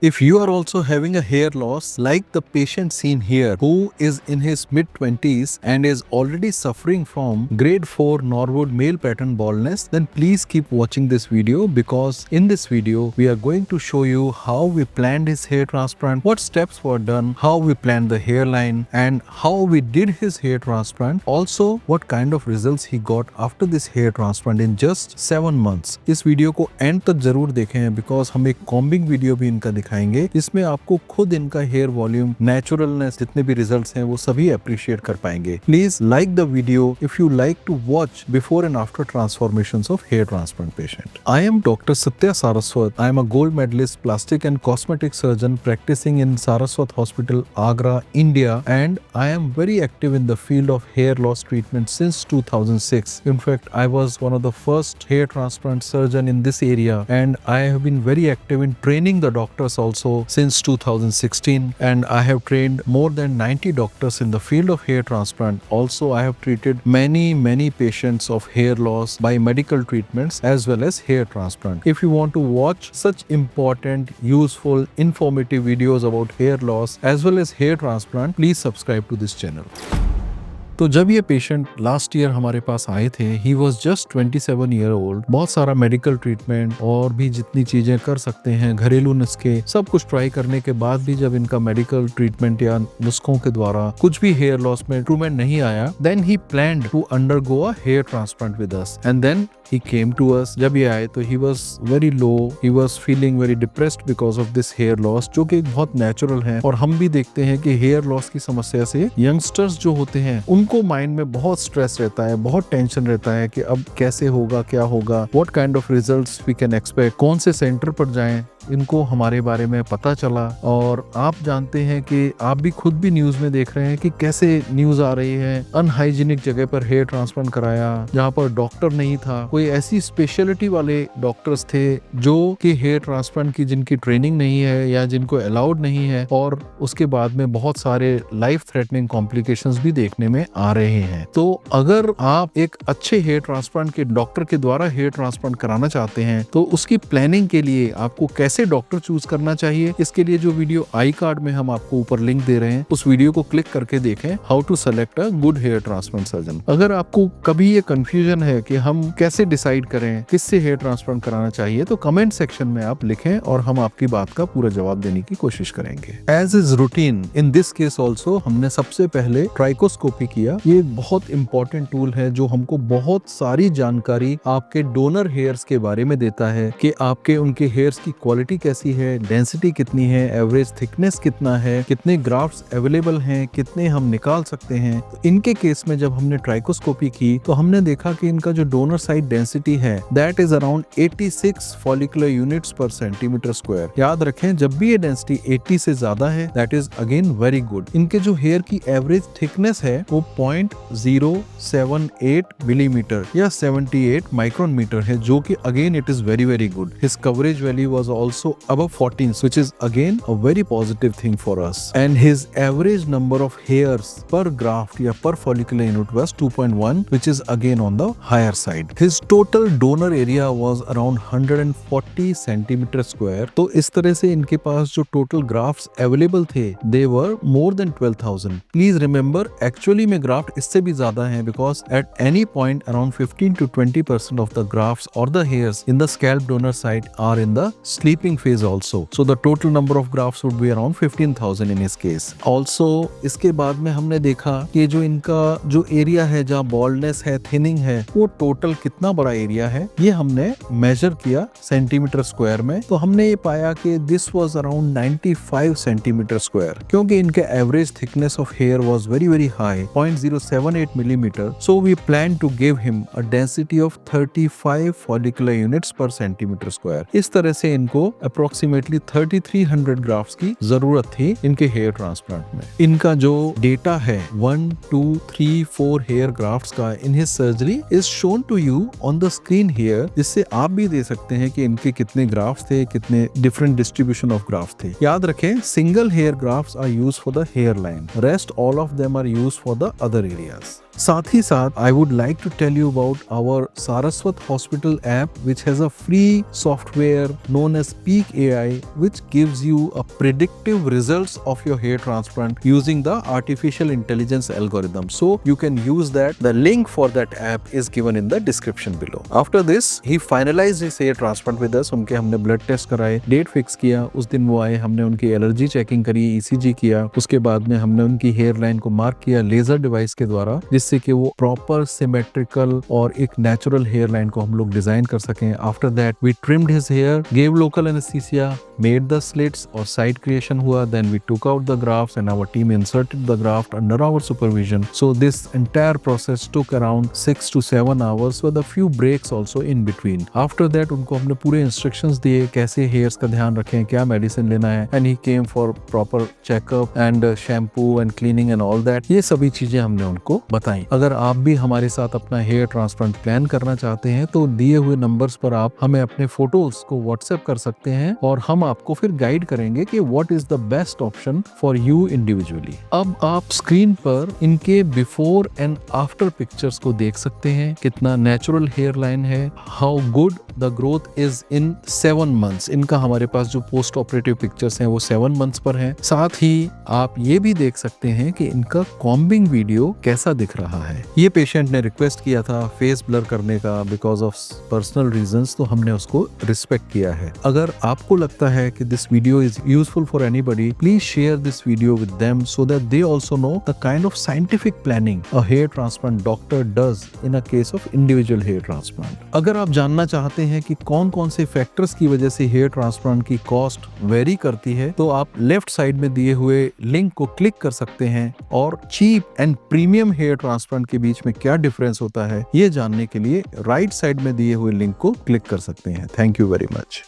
If you are also having a hair loss like the patient seen here who is in his mid-20s and is already suffering from grade 4 Norwood male pattern baldness, then please keep watching this video, because in this video we are going to show you how we planned his hair transplant, what steps were done, how we planned the hairline, and how we did his hair transplant. Also what kind of results he got after this hair transplant in just 7 months. इस video को and तक जरूर देखें, because हम एक combing video भी इनका दिखाएंगे जिसमें आपको खुद इनका हेयर वॉल्यूम, नेचुरलनेस, जितने भी रिजल्ट्स हैं वो सभी अप्रिशिएट कर पाएंगे. Please like the video if you like to watch before and after transformations of hair transplant patient. I am doctor Satya Saraswat. I am a gold medalist plastic and cosmetic surgeon practicing in Saraswat Hospital, Agra, India, and I am very active in the field of hair loss treatment since 2006. In fact, I was one of the first hair transplant surgeon in this area, and I have been very active in training the doctors also since 2016, and I have trained more than 90 doctors in the field of hair transplant. Also, I have treated many patients of hair loss by medical treatments as well as hair transplant. If you want to watch such important, useful, informative videos about hair loss as well as hair transplant, please subscribe to this channel. तो जब ये patient last year हमारे पास आए थे, he was just 27 year old. बहुत सारा medical treatment और भी जितनी चीजें कर सकते हैं, घरेलू नुस्खे, सब कुछ ट्राई करने के बाद भी जब इनका मेडिकल ट्रीटमेंट या नुस्खों के द्वारा कुछ भी हेयर लॉस में इम्प्रूवमेंट नहीं आया, then he planned to undergo a hair transplant with us. And then he came to us. जब ये आए तो he was very low, he was feeling very depressed because of this hair loss, जो कि बहुत natural है. और हम भी देखते हैं कि हेयर लॉस की समस्या से यंगस्टर्स जो होते हैं उनको माइंड में बहुत स्ट्रेस रहता है, बहुत टेंशन रहता है कि अब कैसे होगा, क्या होगा, what kind of results we can expect, कौन से सेंटर पर जाएं. इनको हमारे बारे में पता चला, और आप जानते हैं कि आप भी खुद भी न्यूज में देख रहे हैं कि कैसे न्यूज आ रही है. अनहाइजीनिक जगह पर हेयर ट्रांसप्लांट कराया, जहाँ पर डॉक्टर नहीं था, कोई ऐसी स्पेशलिटी वाले डॉक्टर्स थे जो कि हेयर ट्रांसप्लांट की जिनकी ट्रेनिंग नहीं है या जिनको अलाउड नहीं है, और उसके बाद में बहुत सारे लाइफ थ्रेटनिंग कॉम्प्लिकेशंस भी देखने में आ रहे हैं. तो अगर आप एक अच्छे हेयर ट्रांसप्लांट के डॉक्टर के द्वारा हेयर ट्रांसप्लांट कराना चाहते हैं, तो उसकी प्लानिंग के लिए आपको कैसे डॉक्टर चूज करना चाहिए, इसके लिए जो वीडियो आई कार्ड में हम आपको ऊपर लिंक दे रहे हैं, उस वीडियो को क्लिक करके देखें, how to select a good hair transplant surgeon. अगर आपको कभी ये कंफ्यूजन है कि हम कैसे डिसाइड करें किससे हेयर ट्रांसप्लांट कराना चाहिए, तो कमेंट सेक्शन में आप लिखें और हम आपकी बात का पूरा जवाब देने की कोशिश करेंगे. As is routine in this case also, हमने सबसे पहले ट्राइकोस्कोपी किया. ये बहुत इंपॉर्टेंट टूल है जो हमको बहुत सारी जानकारी आपके डोनर हेयर्स के बारे में देता है कि आपके उनके हेयर्स की क्वालिटी कैसी है, डेंसिटी कितनी है, एवरेज थिकनेस कितना है, कितने ग्राफ्ट्स अवेलेबल हैं, कितने हम निकाल सकते हैं. इनके केस में जब हमने ट्राइकोस्कोपी की तो हमने देखा कि इनका जो डोनर साइड डेंसिटी है that is around 86 follicular units per centimetre square. याद रखें, जब भी ये डेंसिटी 80 से ज्यादा है that is again very good. इनके जो हेयर की एवरेज थिकनेस है वो 0.078 मिलीमीटर या 78 माइक्रोन मीटर है, जो कि again it is very good. His coverage value was also above 14, which is again a very positive thing for us. And his average number of hairs per graft या per follicular unit was 2.1, which is again on the higher side. His total donor area was around 140 centimeter square. तो इस तरह से इनके पास जो total grafts available थे they were more than 12,000. Please remember, actually में graft इससे भी ज्यादा है, because at any point around 15 to 20% of the grafts or the hairs in the scalp donor site are in the sleeping phase also. So the total number of grafts would be around 15,000 in his case. Also इसके बाद में हमने देखा कि जो इनका जो area है जहाँ बॉल्डनेस है, थिनिंग है, वो टोटल कितना बड़ा एरिया है ये हमने मेजर किया सेंटीमीटर स्क्वायर में. तो हमने ये पाया कि this was around 95 centimetre square, क्योंकि इनके average thickness of hair was very high, 0.078 millimetre. So we plan to give him a density of 35 follicular units per centimetre square. इस तरह से इनको अप्रोक्सीमेटली 3300 ग्राफ्ट्स की जरूरत थी इनके हेयर ट्रांसप्लांट में. इनका जो डेटा है 1, 2, 3, 4 हेयर ग्राफ्ट्स का in his surgery is shown to you on the screen here, जिससे आप भी दे सकते हैं कि इनके कितने ग्राफ्ट्स थे, कितने डिफरेंट डिस्ट्रीब्यूशन ऑफ ग्राफ्ट्स थे. याद रखें, single hair grafts are used for the hair line, rest all of them are used for the other areas. साथ ही साथ I would like to tell you about our Saraswat hospital app which has a free software known as Peak AI which gives you a predictive results of your hair transplant using the artificial intelligence algorithm. So you can use that. The link for that app is given in the description below. After this, he finalized his hair transplant with us. उनके हमने blood test कराए, date fix किया, उस दिन वो आए, हमने उनकी एलर्जी चेकिंग करी, ECG किया, उसके बाद में हमने उनकी हेयर लाइन को मार्क किया लेजर डिवाइस के द्वारा, जिससे कि वो प्रॉपर सिमेट्रिकल और एक नेचुरल हेयर लाइन को हम लोग डिजाइन कर सकें. After that, we trimmed his hair, gave local anesthesia, made the slits और side creation हुआ. Then we took out the grafts and our team inserted the graft under our supervision. So this entire process took around 6 to 7 hours with a few breaks also in between. After that, उनको हमने पूरे instructions दिए कैसे hairs का ध्यान रखें, क्या medicine लेना है, and he came for proper checkup and shampoo and cleaning and all that. ये सभी चीजें हमने उनको बताई. अगर आप भी हमारे साथ अपना हेयर ट्रांसप्लांट प्लान करना चाहते हैं तो दिए हुए नंबर्स पर आप हमें अपने फोटोज को व्हाट्सएप कर सकते हैं और हम आपको फिर गाइड करेंगे कि what is the best option for you individually. अब आप स्क्रीन पर इनके बिफोर एंड आफ्टर पिक्चर्स को देख सकते हैं, कितना नेचुरल हेयर लाइन है, how good the growth is in 7 months. इनका हमारे पास जो पोस्ट ऑपरेटिव पिक्चर्स हैं वो 7 months पर हैं. साथ ही आप ये भी देख सकते हैं कि इनका कॉम्बिंग वीडियो कैसा दिख रहा है. ये पेशेंट ने रिक्वेस्ट किया था फेस ब्लर करने का बिकॉज ऑफ पर्सनल रीजंस, तो हमने उसको रिस्पेक्ट किया है. अगर आपको लगता है कि this video is useful for anybody, please share this video with them so that they also know the kind of scientific planning a hair transplant doctor does in a case of individual hair transplant. अगर आप जानना चाहते हैं कि कौन कौन से factors की वजह से हेयर ट्रांसप्लांट की कॉस्ट वेरी करती है, तो आप लेफ्ट साइड में दिए हुए लिंक को क्लिक कर सकते हैं और cheap and premium hair transplant के बीच में क्या डिफरेंस होता है ये जानने के लिए राइट साइड में दिए हुए लिंक को क्लिक कर सकते हैं. Thank you very much.